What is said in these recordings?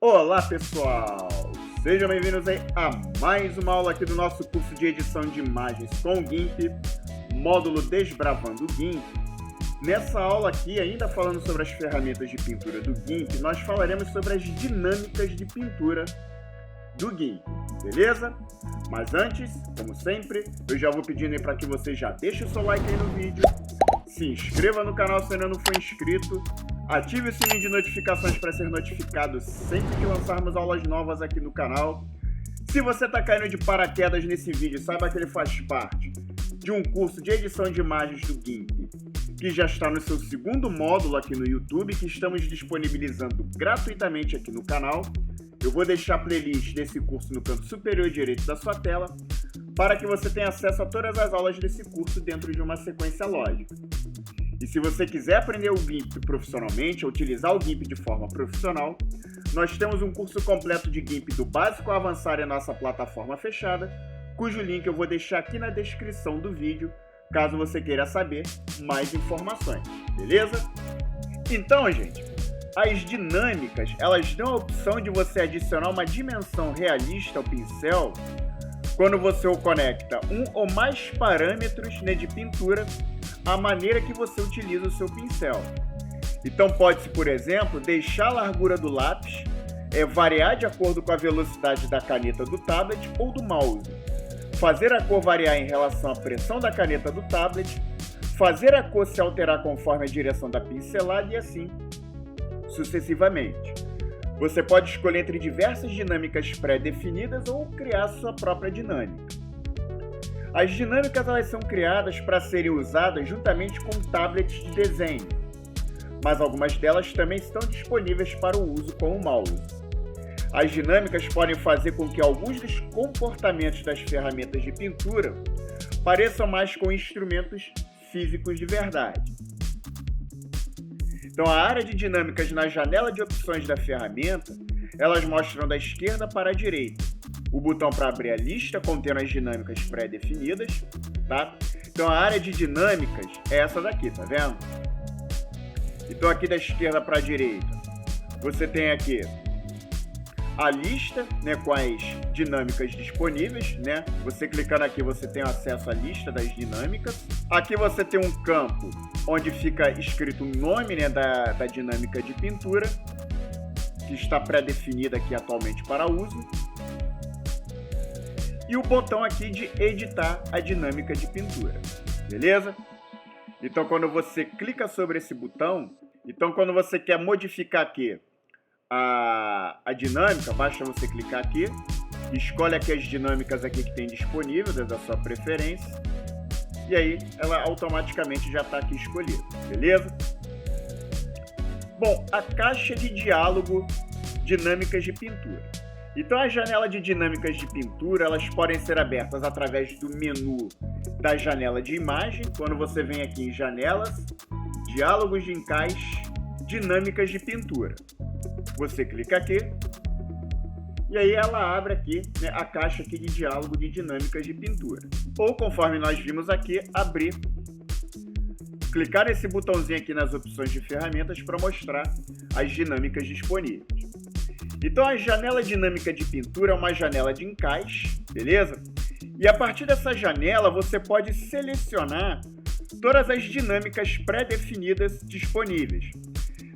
Olá pessoal, sejam bem-vindos aí a mais uma aula aqui do nosso curso de edição de imagens com o GIMP, módulo Desbravando o GIMP. Nessa aula aqui, ainda falando sobre as ferramentas de pintura do GIMP, nós falaremos sobre as dinâmicas de pintura do GIMP, beleza? Mas antes, como sempre, eu já vou pedindo aí para que você já deixe o seu like aí no vídeo, se inscreva no canal se ainda não for inscrito, ative o sininho de notificações para ser notificado sempre que lançarmos aulas novas aqui no canal. Se você está caindo de paraquedas nesse vídeo, saiba que ele faz parte de um curso de edição de imagens do GIMP, que já está no seu segundo módulo aqui no YouTube, que estamos disponibilizando gratuitamente aqui no canal. Eu vou deixar a playlist desse curso no canto superior direito da sua tela, para que você tenha acesso a todas as aulas desse curso dentro de uma sequência lógica. E se você quiser aprender o GIMP profissionalmente, ou utilizar o GIMP de forma profissional, nós temos um curso completo de GIMP do básico ao avançado em nossa plataforma fechada, cujo link eu vou deixar aqui na descrição do vídeo, caso você queira saber mais informações, beleza? Então, gente, as dinâmicas, elas dão a opção de você adicionar uma dimensão realista ao pincel quando você o conecta um ou mais parâmetros, né, de pintura à maneira que você utiliza o seu pincel. Então pode-se, por exemplo, deixar a largura do lápis variar de acordo com a velocidade da caneta do tablet ou do mouse, fazer a cor variar em relação à pressão da caneta do tablet, fazer a cor se alterar conforme a direção da pincelada e assim sucessivamente. Você pode escolher entre diversas dinâmicas pré-definidas ou criar sua própria dinâmica. As dinâmicas elas são criadas para serem usadas juntamente com tablets de desenho, mas algumas delas também estão disponíveis para o uso com o mouse. As dinâmicas podem fazer com que alguns dos comportamentos das ferramentas de pintura pareçam mais com instrumentos físicos de verdade. Então, a área de dinâmicas na janela de opções da ferramenta, elas mostram da esquerda para a direita o botão para abrir a lista contendo as dinâmicas pré-definidas, tá? Então, a área de dinâmicas é essa daqui, tá vendo? Então, aqui da esquerda para a direita, você tem aqui a lista, né, com as dinâmicas disponíveis, né? Você clicando aqui, você tem acesso à lista das dinâmicas. Aqui você tem um campo onde fica escrito o nome, né, da dinâmica de pintura, que está pré-definida aqui atualmente para uso. E o botão aqui de editar a dinâmica de pintura, beleza? Então, quando você clica sobre esse botão, quando você quer modificar aqui a dinâmica, basta você clicar aqui, escolhe aqui as dinâmicas aqui que tem disponível, da sua preferência, e aí ela automaticamente já está aqui escolhida, beleza? Bom, a caixa de diálogo dinâmicas de pintura. Então, a janela de dinâmicas de pintura, elas podem ser abertas através do menu da janela de imagem, quando você vem aqui em janelas, diálogos de encaixe, dinâmicas de pintura. Você clica aqui, e aí ela abre aqui, né, a caixa aqui de diálogo de dinâmicas de pintura. Ou, conforme nós vimos aqui, abrir, clicar nesse botãozinho aqui nas opções de ferramentas para mostrar as dinâmicas disponíveis. Então, a janela dinâmica de pintura é uma janela de encaixe, beleza? E a partir dessa janela, você pode selecionar todas as dinâmicas pré-definidas disponíveis.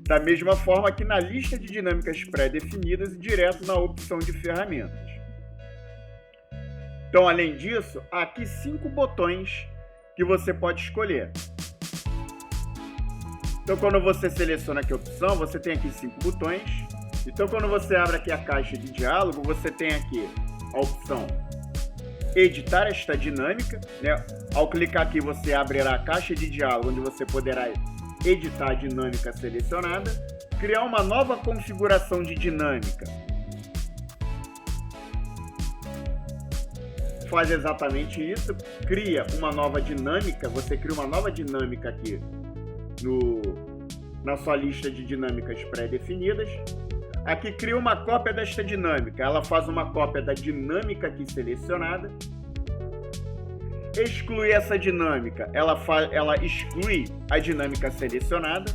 Da mesma forma que na lista de dinâmicas pré-definidas, direto na opção de ferramentas. Então, além disso, há aqui 5 botões que você pode escolher. Então, quando você seleciona aqui a opção, você tem aqui 5 botões. Então, quando você abre aqui a caixa de diálogo, você tem aqui a opção editar esta dinâmica, né? Ao clicar aqui, você abrirá a caixa de diálogo, onde você poderá editar a dinâmica selecionada, criar uma nova configuração de dinâmica. Faz exatamente isso, cria uma nova dinâmica, você cria uma nova dinâmica aqui na sua lista de dinâmicas pré-definidas. Aqui cria uma cópia desta dinâmica, ela faz uma cópia da dinâmica aqui selecionada. Excluir essa dinâmica, ela exclui a dinâmica selecionada.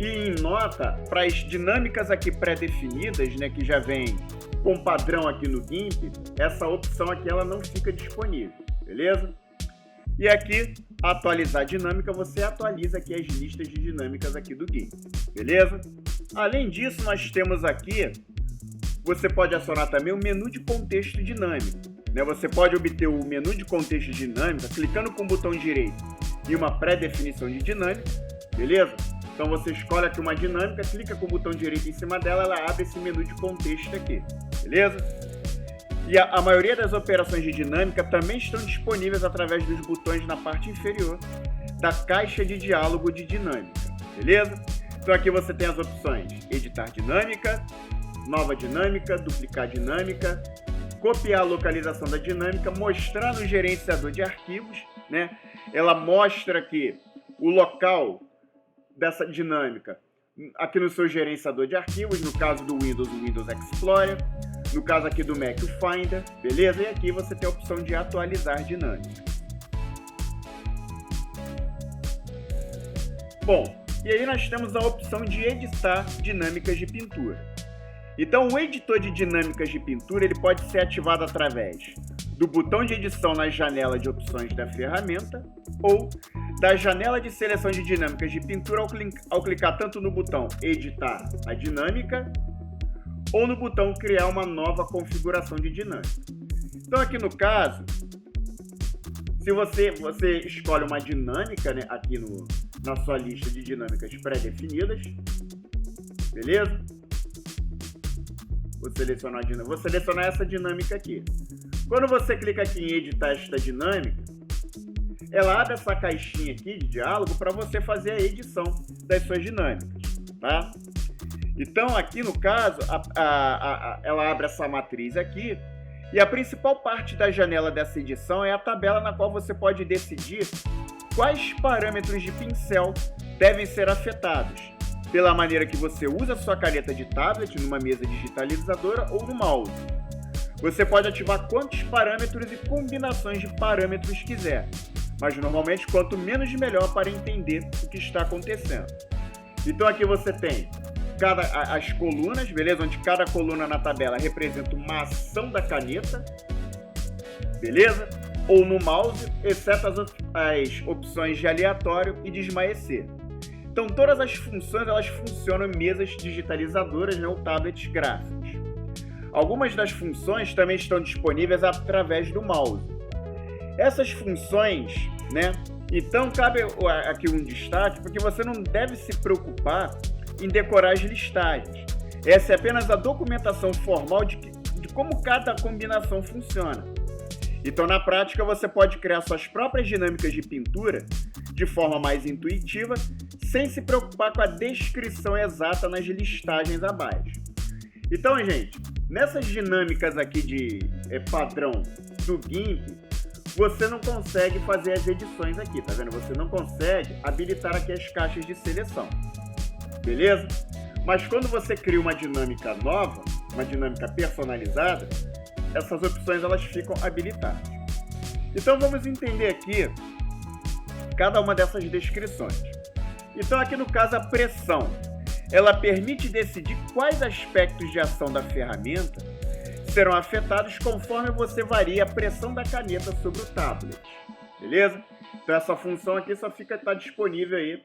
E em nota, para as dinâmicas aqui pré-definidas, né, que já vem com padrão aqui no GIMP, essa opção aqui ela não fica disponível, beleza? E aqui, atualizar dinâmica, você atualiza aqui as listas de dinâmicas aqui do GIMP, beleza? Além disso, nós temos aqui, você pode acionar também o menu de contexto dinâmico, né? Você pode obter o menu de contexto dinâmico clicando com o botão direito em uma pré-definição de dinâmica, beleza? Então você escolhe aqui uma dinâmica, clica com o botão direito em cima dela, ela abre esse menu de contexto aqui, beleza? E a maioria das operações de dinâmica também estão disponíveis através dos botões na parte inferior da caixa de diálogo de dinâmica, beleza? Então aqui você tem as opções editar dinâmica, nova dinâmica, duplicar dinâmica, copiar a localização da dinâmica, mostrar no gerenciador de arquivos, né? Ela mostra aqui o local dessa dinâmica aqui no seu gerenciador de arquivos, no caso do Windows, o Windows Explorer, no caso aqui do Mac, o Finder, beleza? E aqui você tem a opção de atualizar dinâmica. Bom, e aí nós temos a opção de editar dinâmicas de pintura. Então o editor de dinâmicas de pintura ele pode ser ativado através do botão de edição na janela de opções da ferramenta ou da janela de seleção de dinâmicas de pintura ao clicar tanto no botão editar a dinâmica ou no botão criar uma nova configuração de dinâmica. Então aqui no caso, se você escolhe uma dinâmica, né, aqui na sua lista de dinâmicas pré-definidas, beleza? Vou selecionar essa dinâmica aqui. Quando você clica aqui em editar esta dinâmica, ela abre essa caixinha aqui de diálogo para você fazer a edição das suas dinâmicas, tá? Então aqui no caso, ela abre essa matriz aqui e a principal parte da janela dessa edição é a tabela na qual você pode decidir quais parâmetros de pincel devem ser afetados, pela maneira que você usa a sua caneta de tablet numa mesa digitalizadora ou no mouse. Você pode ativar quantos parâmetros e combinações de parâmetros quiser, mas normalmente quanto menos melhor para entender o que está acontecendo. Então aqui você tem as colunas, beleza? Onde cada coluna na tabela representa uma ação da caneta, beleza? Ou no mouse, exceto as opções de aleatório e de esmaecer. Então todas as funções elas funcionam em mesas digitalizadoras, né, ou tablets gráficos. Algumas das funções também estão disponíveis através do mouse. Essas funções, né? Então cabe aqui um destaque, porque você não deve se preocupar em decorar as listagens. Essa é apenas a documentação formal de como cada combinação funciona. Então, na prática, você pode criar suas próprias dinâmicas de pintura de forma mais intuitiva, sem se preocupar com a descrição exata nas listagens abaixo. Então, gente, nessas dinâmicas aqui de padrão do GIMP, você não consegue fazer as edições aqui, tá vendo? Você não consegue habilitar aqui as caixas de seleção, beleza? Mas quando você cria uma dinâmica nova, uma dinâmica personalizada, essas opções elas ficam habilitadas. Então vamos entender aqui cada uma dessas descrições. Então aqui no caso a pressão, ela permite decidir quais aspectos de ação da ferramenta serão afetados conforme você varia a pressão da caneta sobre o tablet, beleza? Então essa função aqui só tá disponível aí,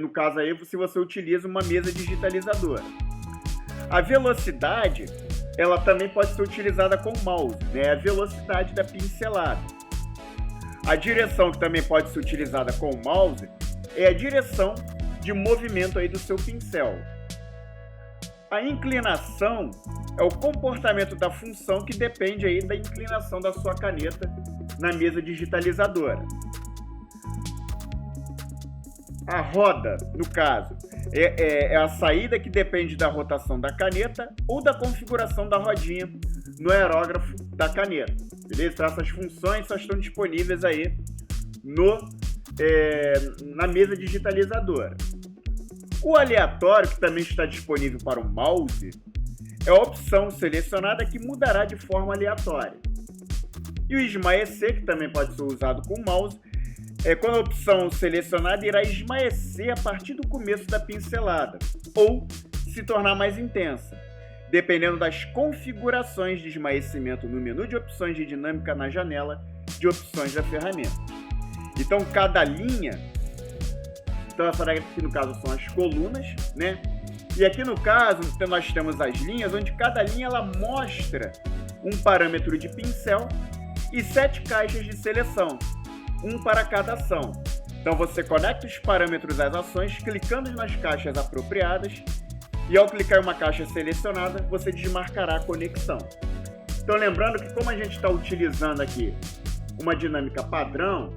no caso aí, se você utiliza uma mesa digitalizadora. A velocidade, ela também pode ser utilizada com o mouse, né? A velocidade da pincelada. A direção, que também pode ser utilizada com o mouse, é a direção de movimento aí do seu pincel. A inclinação é o comportamento da função que depende aí da inclinação da sua caneta na mesa digitalizadora. A roda, no caso, é a saída que depende da rotação da caneta ou da configuração da rodinha no aerógrafo da caneta, beleza? Então, essas funções só estão disponíveis aí na mesa digitalizadora. O aleatório, que também está disponível para o mouse, é a opção selecionada que mudará de forma aleatória. E o esmaecer, que também pode ser usado com o mouse, quando a opção selecionada irá esmaecer a partir do começo da pincelada, ou se tornar mais intensa, dependendo das configurações de esmaecimento no menu de opções de dinâmica na janela de opções da ferramenta. Então, cada linha, então essa aqui no caso são as colunas, né? E aqui no caso nós temos as linhas, onde cada linha ela mostra um parâmetro de pincel e 7 caixas de seleção, um para cada ação. Então você conecta os parâmetros às ações clicando nas caixas apropriadas e ao clicar em uma caixa selecionada, você desmarcará a conexão. Então lembrando que como a gente está utilizando aqui uma dinâmica padrão,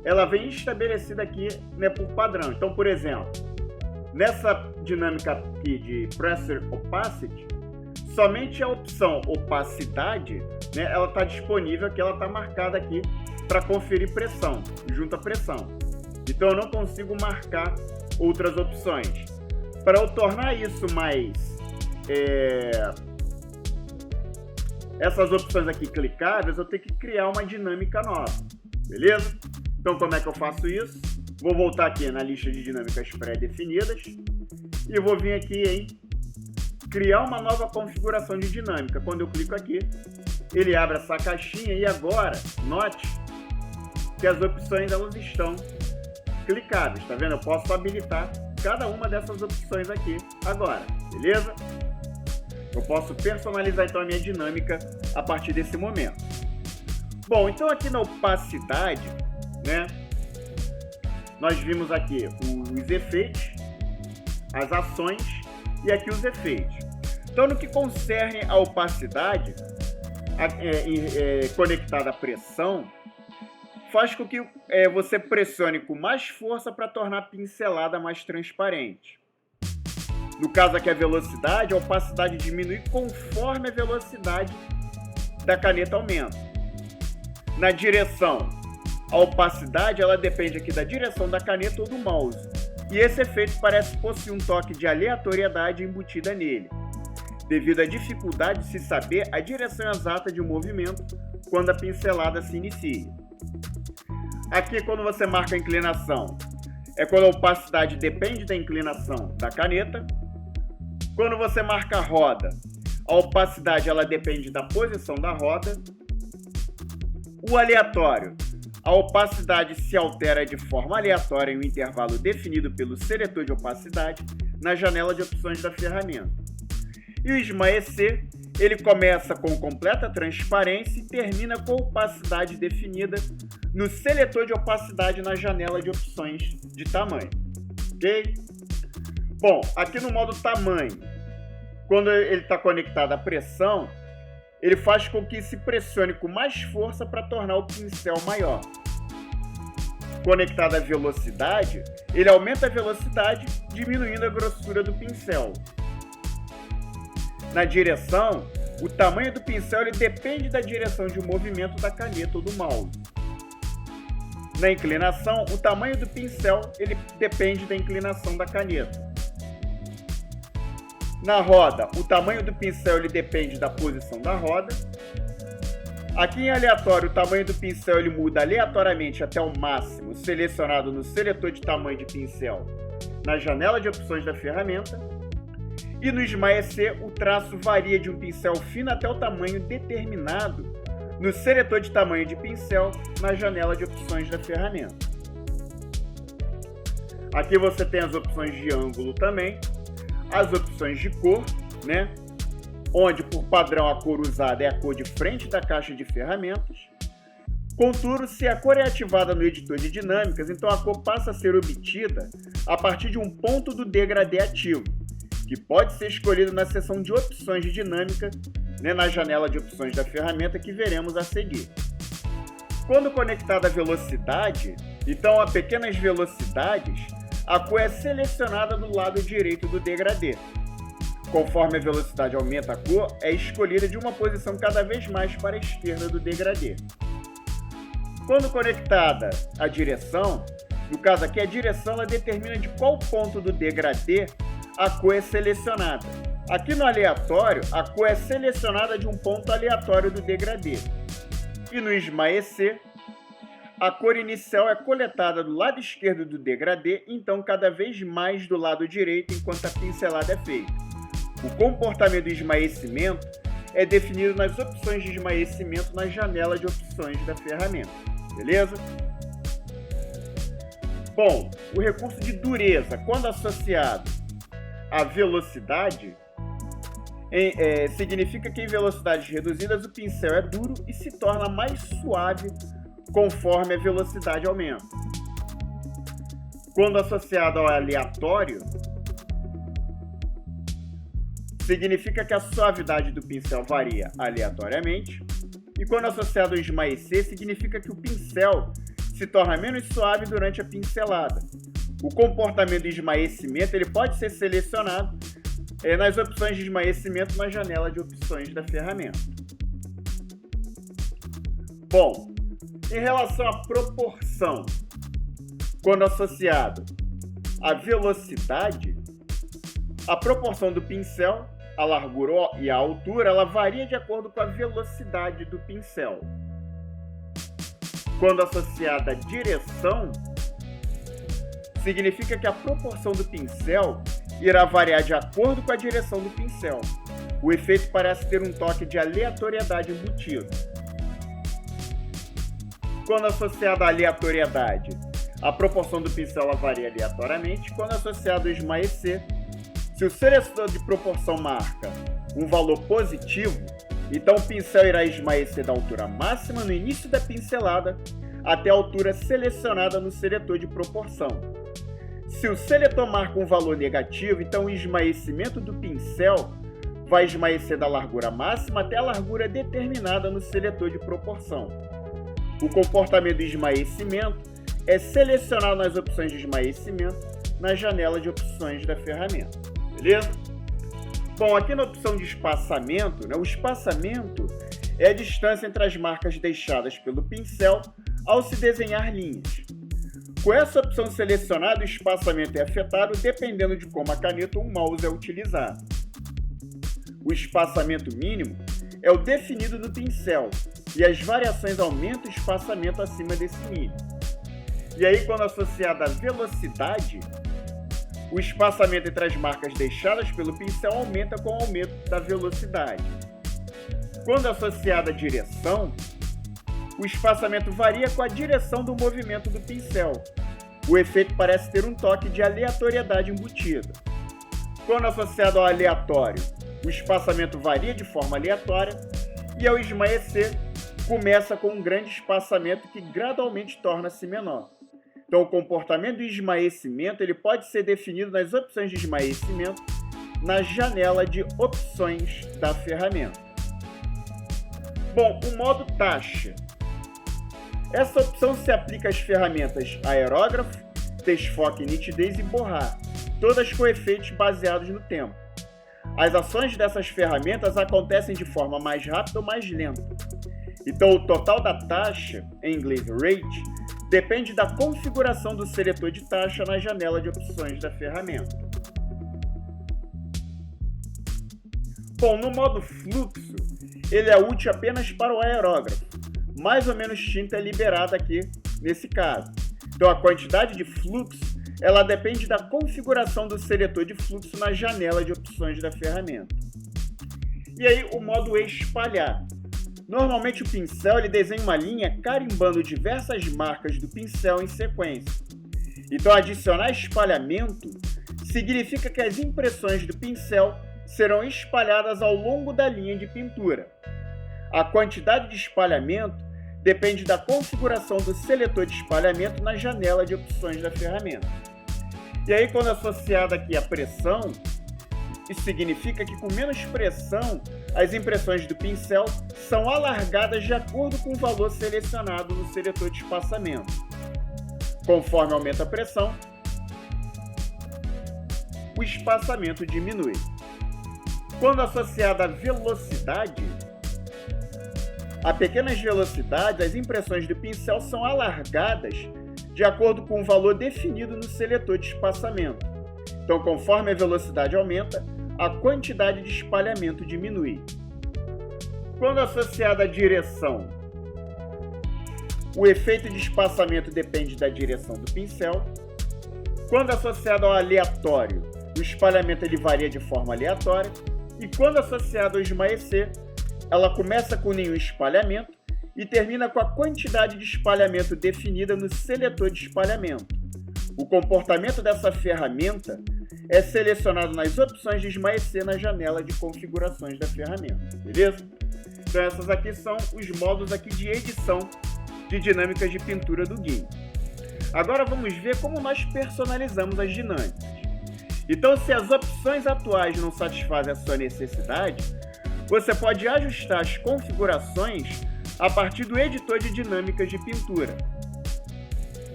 ela vem estabelecida aqui, né, por padrão. Então, por exemplo, nessa dinâmica aqui de Pressure Opacity, somente a opção opacidade, né, ela está disponível aqui, ela está marcada aqui para conferir pressão, junto à pressão. Então eu não consigo marcar outras opções. Para eu tornar isso mais... essas opções aqui clicáveis, eu tenho que criar uma dinâmica nova, beleza? Então como é que eu faço isso? Vou voltar aqui na lista de dinâmicas pré-definidas e vou vir aqui em criar uma nova configuração de dinâmica. Quando eu clico aqui, ele abre essa caixinha e agora, note que as opções elas estão clicáveis, tá vendo? Eu posso habilitar cada uma dessas opções aqui agora, beleza? Eu posso personalizar então a minha dinâmica a partir desse momento. Bom, então aqui na opacidade, né, nós vimos aqui os efeitos, as ações e aqui os efeitos. Então no que concerne a opacidade, conectada à pressão, faz com que você pressione com mais força para tornar a pincelada mais transparente. No caso aqui a velocidade, a opacidade diminui conforme a velocidade da caneta aumenta. Na direção, a opacidade ela depende aqui da direção da caneta ou do mouse. E esse efeito parece possuir um toque de aleatoriedade embutida nele, devido à dificuldade de se saber a direção exata de um movimento quando a pincelada se inicia. Aqui, quando você marca a inclinação, é quando a opacidade depende da inclinação da caneta. Quando você marca a roda, a opacidade ela depende da posição da roda. O aleatório, a opacidade se altera de forma aleatória em um intervalo definido pelo seletor de opacidade na janela de opções da ferramenta. E o esmaecer, ele começa com completa transparência e termina com opacidade definida no seletor de opacidade na janela de opções de tamanho. Ok? Bom, aqui no modo tamanho, quando ele está conectado à pressão, ele faz com que se pressione com mais força para tornar o pincel maior. Conectado à velocidade, ele aumenta a velocidade, diminuindo a grossura do pincel. Na direção, o tamanho do pincel ele depende da direção de movimento da caneta ou do mouse. Na inclinação, o tamanho do pincel ele depende da inclinação da caneta. Na roda, o tamanho do pincel ele depende da posição da roda. Aqui em aleatório, o tamanho do pincel ele muda aleatoriamente até o máximo, selecionado no seletor de tamanho de pincel na janela de opções da ferramenta. E no esmaecer, o traço varia de um pincel fino até o tamanho determinado no seletor de tamanho de pincel na janela de opções da ferramenta. Aqui você tem as opções de ângulo também, as opções de cor, né? Onde por padrão a cor usada é a cor de frente da caixa de ferramentas. Contudo, se a cor é ativada no editor de dinâmicas, então a cor passa a ser obtida a partir de um ponto do degradê ativo, que pode ser escolhido na seção de opções de dinâmica, né, na janela de opções da ferramenta que veremos a seguir. Quando conectada à velocidade, então a pequenas velocidades, a cor é selecionada do lado direito do degradê. Conforme a velocidade aumenta, a cor é escolhida de uma posição cada vez mais para a esquerda do degradê. Quando conectada à direção, no caso aqui a direção ela determina de qual ponto do degradê a cor é selecionada. Aqui no aleatório, a cor é selecionada de um ponto aleatório do degradê. E no esmaecer, a cor inicial é coletada do lado esquerdo do degradê, então cada vez mais do lado direito enquanto a pincelada é feita. O comportamento de esmaecimento é definido nas opções de esmaecimento na janela de opções da ferramenta. Beleza? Bom, o recurso de dureza, quando associado à velocidade, significa que em velocidades reduzidas o pincel é duro e se torna mais suave conforme a velocidade aumenta. Quando associado ao aleatório, significa que a suavidade do pincel varia aleatoriamente. E quando associado ao esmaecer, significa que o pincel se torna menos suave durante a pincelada. O comportamento de esmaecimento ele pode ser selecionado nas opções de esmaecimento na janela de opções da ferramenta. Bom, em relação à proporção, quando associado à velocidade, a proporção do pincel, a largura e a altura, ela varia de acordo com a velocidade do pincel. Quando associada à direção, significa que a proporção do pincel irá variar de acordo com a direção do pincel. O efeito parece ter um toque de aleatoriedade embutido. Quando associada à aleatoriedade, a proporção do pincel ela varia aleatoriamente. Quando associado ao esmaecer, se o seletor de proporção marca um valor positivo, então o pincel irá esmaecer da altura máxima no início da pincelada até a altura selecionada no seletor de proporção. Se o seletor marca um valor negativo, então o esmaecimento do pincel vai esmaecer da largura máxima até a largura determinada no seletor de proporção. O comportamento do esmaecimento é selecionado nas opções de esmaecimento na janela de opções da ferramenta. Beleza? Bom, aqui na opção de espaçamento, o espaçamento é a distância entre as marcas deixadas pelo pincel ao se desenhar linhas. Com essa opção selecionada, o espaçamento é afetado dependendo de como a caneta ou o mouse é utilizado. O espaçamento mínimo é o definido no pincel e as variações aumentam o espaçamento acima desse mínimo. E aí, quando associado à velocidade, o espaçamento entre as marcas deixadas pelo pincel aumenta com o aumento da velocidade. Quando associado à direção, o espaçamento varia com a direção do movimento do pincel. O efeito parece ter um toque de aleatoriedade embutida. Quando associado ao aleatório, o espaçamento varia de forma aleatória e ao esmaecer, começa com um grande espaçamento que gradualmente torna-se menor. Então, o comportamento do esmaecimento ele pode ser definido nas opções de esmaecimento na janela de opções da ferramenta. Bom, o modo taxa. Essa opção se aplica às ferramentas aerógrafo, desfoque, nitidez e borrar, todas com efeitos baseados no tempo. As ações dessas ferramentas acontecem de forma mais rápida ou mais lenta. Então, o total da taxa, em inglês rate, depende da configuração do seletor de taxa na janela de opções da ferramenta. Bom, no modo fluxo, ele é útil apenas para o aerógrafo. Mais ou menos tinta é liberada aqui nesse caso. Então, a quantidade de fluxo ela depende da configuração do seletor de fluxo na janela de opções da ferramenta. E aí, o modo espalhar. Normalmente o pincel ele desenha uma linha carimbando diversas marcas do pincel em sequência. Então, adicionar espalhamento significa que as impressões do pincel serão espalhadas ao longo da linha de pintura. A quantidade de espalhamento depende da configuração do seletor de espalhamento na janela de opções da ferramenta. E aí, quando associado aqui à pressão, isso significa que com menos pressão, as impressões do pincel são alargadas de acordo com o valor selecionado no seletor de espaçamento. Conforme aumenta a pressão, o espaçamento diminui. Quando associado à velocidade, a pequenas velocidades, as impressões do pincel são alargadas de acordo com o valor definido no seletor de espaçamento. Então, conforme a velocidade aumenta, a quantidade de espalhamento diminui. Quando associada à direção, o efeito de espaçamento depende da direção do pincel. Quando associado ao aleatório, o espalhamento ele varia de forma aleatória. E quando associado ao esmaecer, ela começa com nenhum espalhamento e termina com a quantidade de espalhamento definida no seletor de espalhamento. O comportamento dessa ferramenta é selecionado nas opções de esmaecer na janela de configurações da ferramenta, beleza? Então essas aqui são os modos aqui de edição de dinâmicas de pintura do GIMP. Agora vamos ver como nós personalizamos as dinâmicas. Então, se as opções atuais não satisfazem a sua necessidade, você pode ajustar as configurações a partir do editor de dinâmicas de pintura.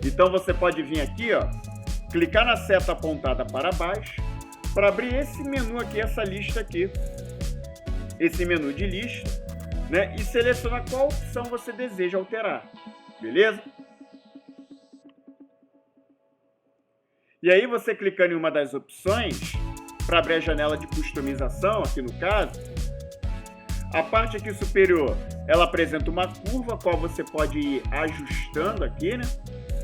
Então você pode vir aqui, ó, clicar na seta apontada para baixo para abrir esse menu aqui, essa lista aqui, esse menu de lista, né, e selecionar qual opção você deseja alterar, beleza? E aí você clicando em uma das opções, para abrir a janela de customização, aqui no caso, a parte aqui superior, ela apresenta uma curva, a qual você pode ir ajustando aqui, né?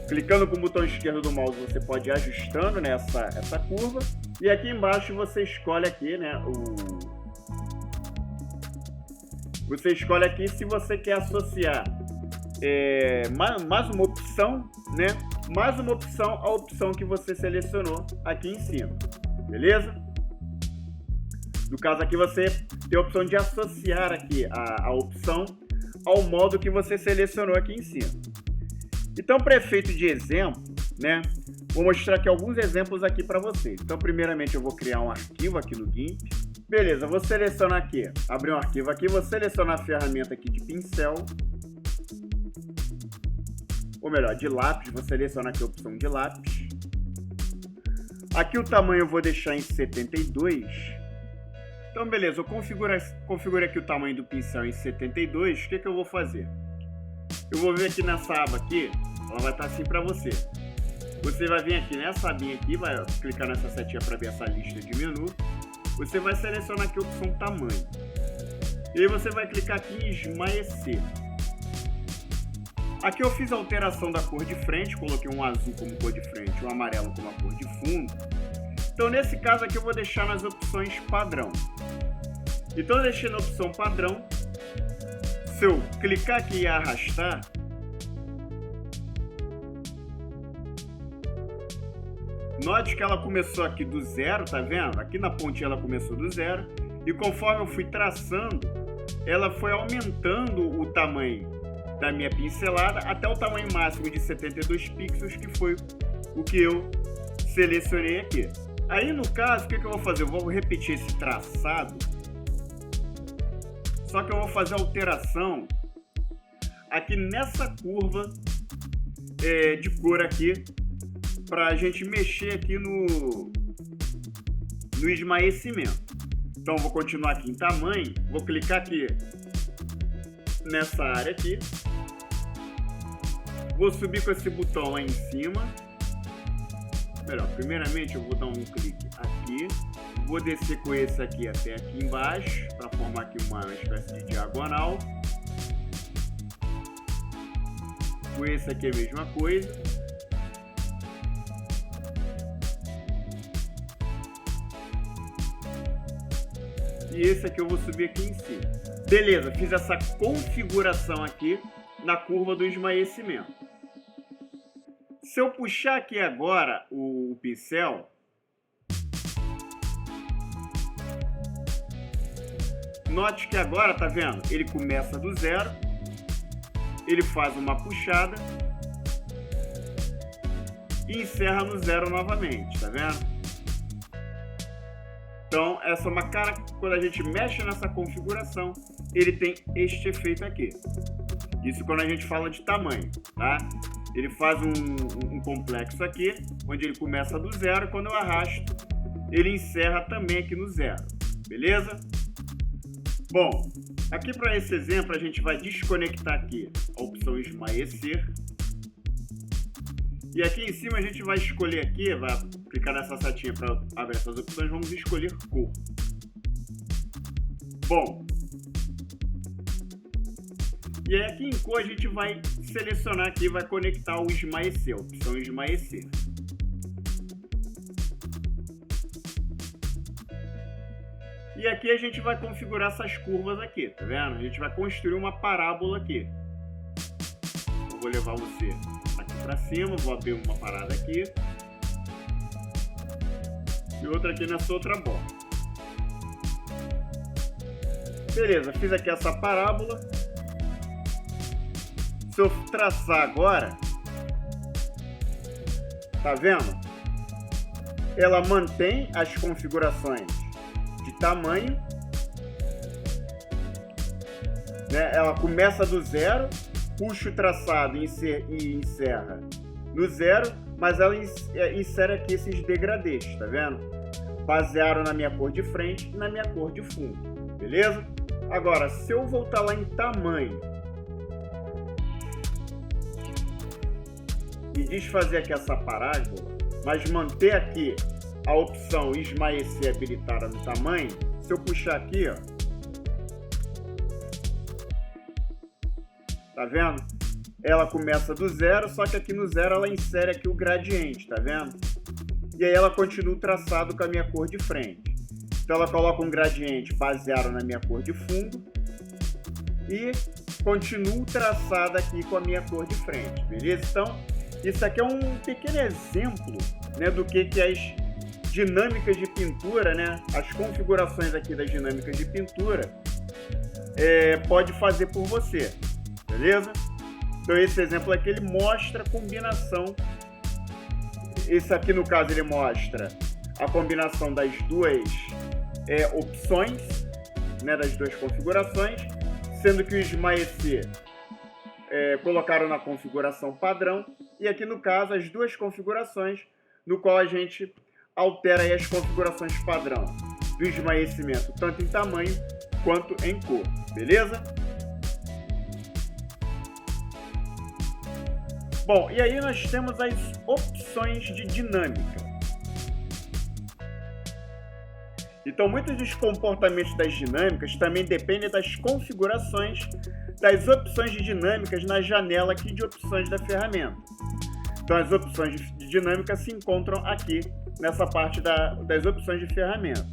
Clicando com o botão esquerdo do mouse, você pode ir ajustando, né, essa curva. E aqui embaixo você escolhe aqui, né, você escolhe aqui se você quer associar mais uma opção, né? Mais uma opção à opção que você selecionou aqui em cima, beleza? No caso aqui você tem a opção de associar aqui a opção ao modo que você selecionou aqui em cima. Então, para efeito de exemplo, né, vou mostrar aqui alguns exemplos aqui para vocês. Então, primeiramente eu vou criar um arquivo aqui no GIMP. Beleza, vou selecionar aqui, abrir um arquivo aqui, vou selecionar a ferramenta aqui de pincel. Ou melhor, de lápis, vou selecionar aqui a opção de lápis. Aqui o tamanho eu vou deixar em 72. Então, beleza, eu configuro aqui o tamanho do pincel em 72. O que eu vou fazer? Eu vou vir aqui nessa aba aqui, ela vai estar assim para você. Você vai vir aqui nessa abinha aqui, vai clicar nessa setinha para ver essa lista de menu. Você vai selecionar aqui a opção tamanho. E aí você vai clicar aqui em esmaecer. Aqui eu fiz a alteração da cor de frente, coloquei um azul como cor de frente, um amarelo como a cor de fundo. Então nesse caso aqui eu vou deixar nas opções padrão. Então eu deixei na opção padrão. Se eu clicar aqui e arrastar, note que ela começou aqui do zero, tá vendo? Aqui na pontinha ela começou do zero. E conforme eu fui traçando, ela foi aumentando o tamanho da minha pincelada até o tamanho máximo de 72 pixels, que foi o que eu selecionei aqui. Aí no caso, o que eu vou fazer? Eu vou repetir esse traçado, só que eu vou fazer a alteração aqui nessa curva de cor aqui, para a gente mexer aqui no esmaecimento. Então eu vou continuar aqui em tamanho, vou clicar aqui nessa área aqui, vou subir com esse botão lá em cima. Melhor, primeiramente eu vou dar um clique aqui, vou descer com esse aqui até aqui embaixo, para formar aqui uma espécie de diagonal. Com esse aqui é a mesma coisa. E esse aqui eu vou subir aqui em cima. Beleza, fiz essa configuração aqui na curva do esmaecimento. Se eu puxar aqui agora o pincel, note que agora, tá vendo? Ele começa do zero, ele faz uma puxada e encerra no zero novamente, tá vendo? Então, essa é uma cara, quando a gente mexe nessa configuração, ele tem este efeito aqui. Isso quando a gente fala de tamanho, tá? Ele faz um complexo aqui, onde ele começa do zero, quando eu arrasto, ele encerra também aqui no zero, beleza? Bom, aqui para esse exemplo, a gente vai desconectar aqui a opção esmaecer. E aqui em cima a gente vai escolher aqui, vai clicar nessa setinha para abrir essas opções, vamos escolher cor. Bom, E aí aqui em cor a gente vai selecionar aqui, vai conectar o esmaecer, a opção esmaecer. E aqui a gente vai configurar essas curvas aqui, tá vendo? A gente vai construir uma parábola aqui. Eu vou levar você aqui para cima, vou abrir uma parada aqui. E outra aqui nessa outra borda. Beleza, fiz aqui essa parábola. Se eu traçar agora, tá vendo? Ela mantém as configurações de tamanho, né? Ela começa do zero, puxa o traçado e encerra no zero, mas ela insere aqui esses degradês, tá vendo? Basearam na minha cor de frente e na minha cor de fundo, beleza? Agora, se eu voltar lá em tamanho e desfazer aqui essa parábola, mas manter aqui a opção esmaecer habilitada no tamanho, se eu puxar aqui, ó, tá vendo? Ela começa do zero, só que aqui no zero ela insere aqui o gradiente, tá vendo? E aí ela continua o traçado com a minha cor de frente. Então ela coloca um gradiente baseado na minha cor de fundo e continua traçada aqui com a minha cor de frente, beleza? Então, isso aqui é um pequeno exemplo, né, do que as dinâmicas de pintura, né, as configurações aqui das dinâmicas de pintura pode fazer por você, beleza? Então esse exemplo aqui ele mostra a combinação. Esse aqui no caso ele mostra a combinação das duas opções, né, das duas configurações, sendo que o esmaecer colocaram na configuração padrão, e aqui no caso as duas configurações, no qual a gente altera aí as configurações padrão do esmaecimento, tanto em tamanho quanto em cor, beleza? Bom, e aí nós temos as opções de dinâmica. Então, muitos dos comportamentos das dinâmicas também dependem das configurações das opções de dinâmicas na janela aqui de opções da ferramenta. Então, as opções de dinâmica se encontram aqui, nessa parte das opções de ferramenta.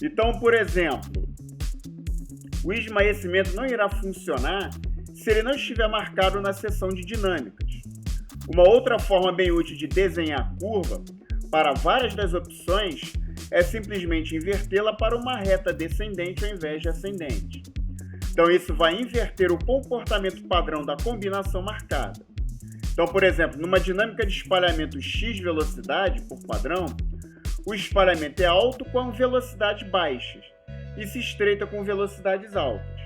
Então, por exemplo, o esmaecimento não irá funcionar se ele não estiver marcado na seção de dinâmicas. Uma outra forma bem útil de desenhar a curva para várias das opções é simplesmente invertê-la para uma reta descendente ao invés de ascendente. Então isso vai inverter o comportamento padrão da combinação marcada. Então, por exemplo, numa dinâmica de espalhamento x velocidade por padrão, o espalhamento é alto com velocidades baixas e se estreita com velocidades altas.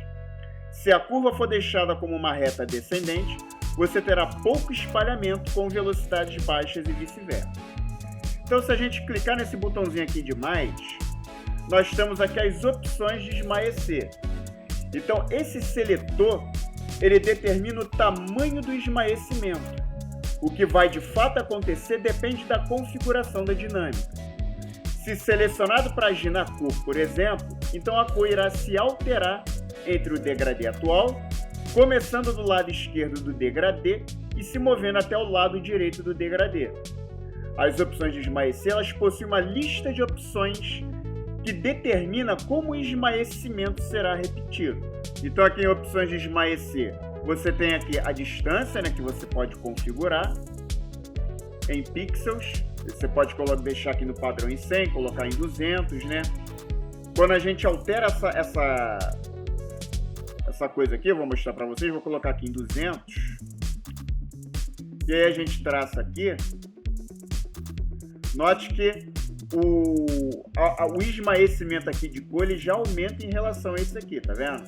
Se a curva for deixada como uma reta descendente, você terá pouco espalhamento com velocidades baixas e vice-versa. Então, se a gente clicar nesse botãozinho aqui de mais, nós temos aqui as opções de esmaecer. Então, esse seletor, ele determina o tamanho do esmaecimento. O que vai de fato acontecer depende da configuração da dinâmica. Se selecionado para agir na cor, por exemplo, então a cor irá se alterar entre o degradê atual, começando do lado esquerdo do degradê e se movendo até o lado direito do degradê. As opções de esmaecer, elas possuem uma lista de opções que determina como o esmaecimento será repetido. Então aqui em opções de esmaecer, você tem aqui a distância, né, que você pode configurar em pixels. Você pode deixar aqui no padrão em 100, colocar em 200, né? Quando a gente altera essa coisa aqui, eu vou mostrar para vocês, vou colocar aqui em 200. E aí a gente traça aqui. Note que o esmaecimento aqui de cor ele já aumenta em relação a esse aqui, tá vendo?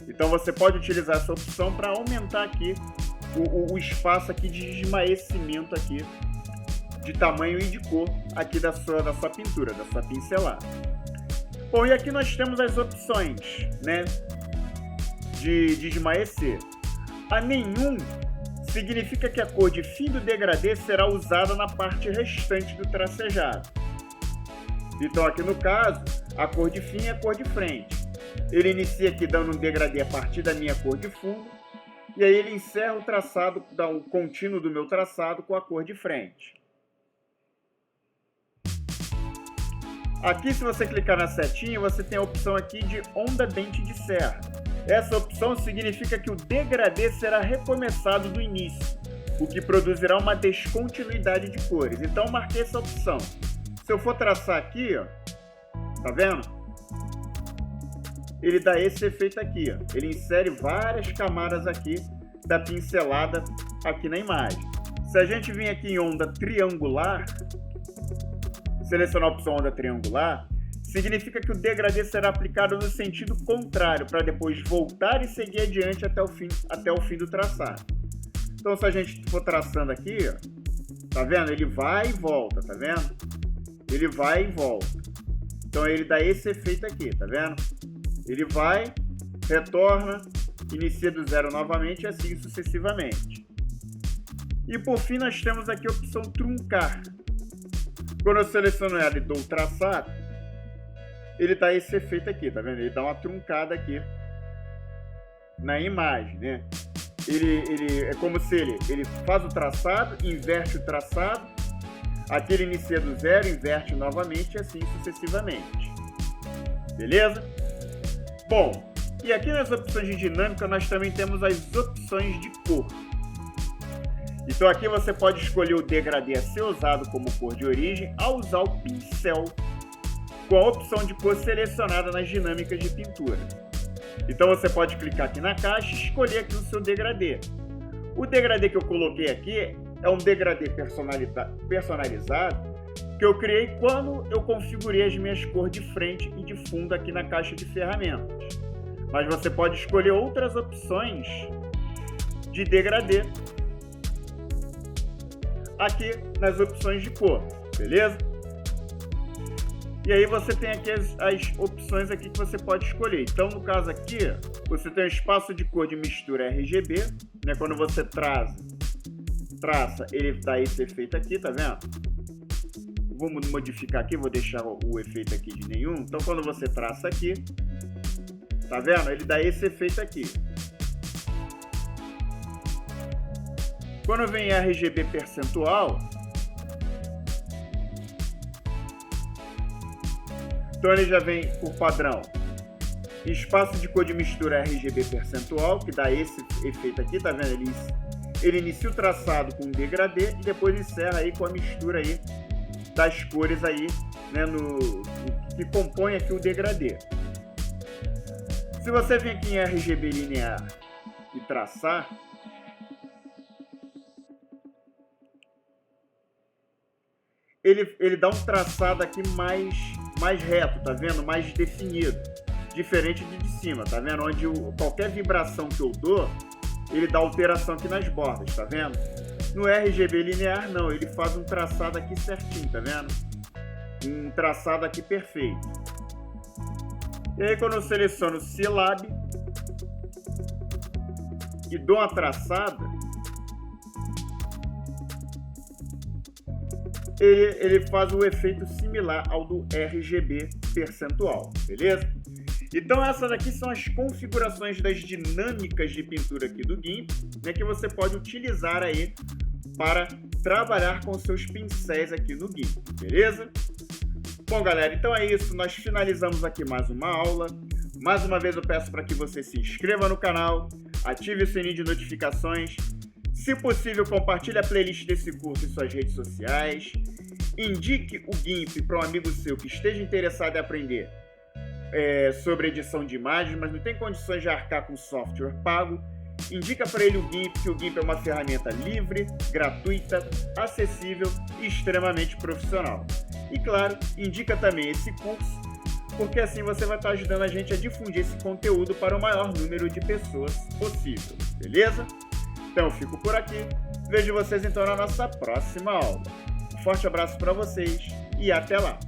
Então você pode utilizar essa opção para aumentar aqui o espaço aqui de esmaecimento aqui, de tamanho e de cor aqui da sua pintura, da sua pincelada. Bom, e aqui nós temos as opções, né, de esmaecer. A nenhum significa que a cor de fim do degradê será usada na parte restante do tracejado. Então aqui no caso, a cor de fim é a cor de frente. Ele inicia aqui dando um degradê a partir da minha cor de fundo, e aí ele encerra o traçado, dá um contínuo do meu traçado com a cor de frente. Aqui, se você clicar na setinha, você tem a opção aqui de onda dente de serra. Essa opção significa que o degradê será recomeçado do início, o que produzirá uma descontinuidade de cores. Então, marquei essa opção. Se eu for traçar aqui, ó, tá vendo? Ele dá esse efeito aqui, ó. Ele insere várias camadas aqui da pincelada aqui na imagem. Se a gente vir aqui em onda triangular, selecionar a opção onda triangular, significa que o degradê será aplicado no sentido contrário, para depois voltar e seguir adiante até o fim do traçado. Então, se a gente for traçando aqui, ó, tá vendo? Ele vai e volta, tá vendo? Ele vai e volta. Então, ele dá esse efeito aqui, tá vendo? Ele vai, retorna, inicia do zero novamente e assim sucessivamente. E por fim nós temos aqui a opção truncar. Quando eu seleciono ela e dou o traçado, ele dá esse efeito aqui, tá vendo? Ele dá uma truncada aqui na imagem, né? Ele é como se ele faz o traçado, inverte o traçado, aqui ele inicia do zero, inverte novamente e assim sucessivamente. Beleza? Bom, e aqui nas opções de dinâmica nós também temos as opções de cor. Então aqui você pode escolher o degradê a ser usado como cor de origem ao usar o pincel com a opção de cor selecionada nas dinâmicas de pintura. Então você pode clicar aqui na caixa e escolher aqui o seu degradê. O degradê que eu coloquei aqui é um degradê personalizado que eu criei quando eu configurei as minhas cores de frente e de fundo aqui na caixa de ferramentas. Mas você pode escolher outras opções de degradê aqui nas opções de cor, beleza? E aí você tem aqui as opções aqui que você pode escolher. Então, no caso aqui, você tem um espaço de cor de mistura RGB, né? Quando você traça, ele dá esse efeito aqui, tá vendo? Vou modificar aqui, vou deixar o efeito aqui de nenhum. Então, quando você traça aqui, tá vendo? Ele dá esse efeito aqui. Quando vem RGB percentual, então ele já vem por padrão espaço de cor de mistura RGB percentual, que dá esse efeito aqui, tá vendo? Ele inicia o traçado com um degradê e depois encerra aí com a mistura aí das cores aí, né, que compõe aqui o degradê. Se você vir aqui em RGB linear e traçar, ele dá um traçado aqui mais reto, tá vendo? Mais definido, diferente de cima, tá vendo? Onde qualquer vibração que eu dou, ele dá alteração aqui nas bordas, tá vendo? No RGB linear, não, ele faz um traçado aqui certinho, tá vendo? Um traçado aqui perfeito. E aí, quando eu seleciono o Silab e dou uma traçada, ele faz um efeito similar ao do RGB percentual, beleza? Então essas aqui são as configurações das dinâmicas de pintura aqui do GIMP, né, que você pode utilizar aí para trabalhar com seus pincéis aqui no GIMP, beleza? Bom, galera, então é isso, nós finalizamos aqui mais uma aula. Mais uma vez eu peço para que você se inscreva no canal, ative o sininho de notificações, se possível compartilhe a playlist desse curso em suas redes sociais, indique o GIMP para um amigo seu que esteja interessado em aprender sobre edição de imagens, mas não tem condições de arcar com software pago. Indica para ele o GIMP, que o GIMP é uma ferramenta livre, gratuita, acessível e extremamente profissional. E claro, indica também esse curso, porque assim você vai estar ajudando a gente a difundir esse conteúdo para o maior número de pessoas possível, beleza? Então eu fico por aqui, vejo vocês então na nossa próxima aula. Um forte abraço para vocês e até lá!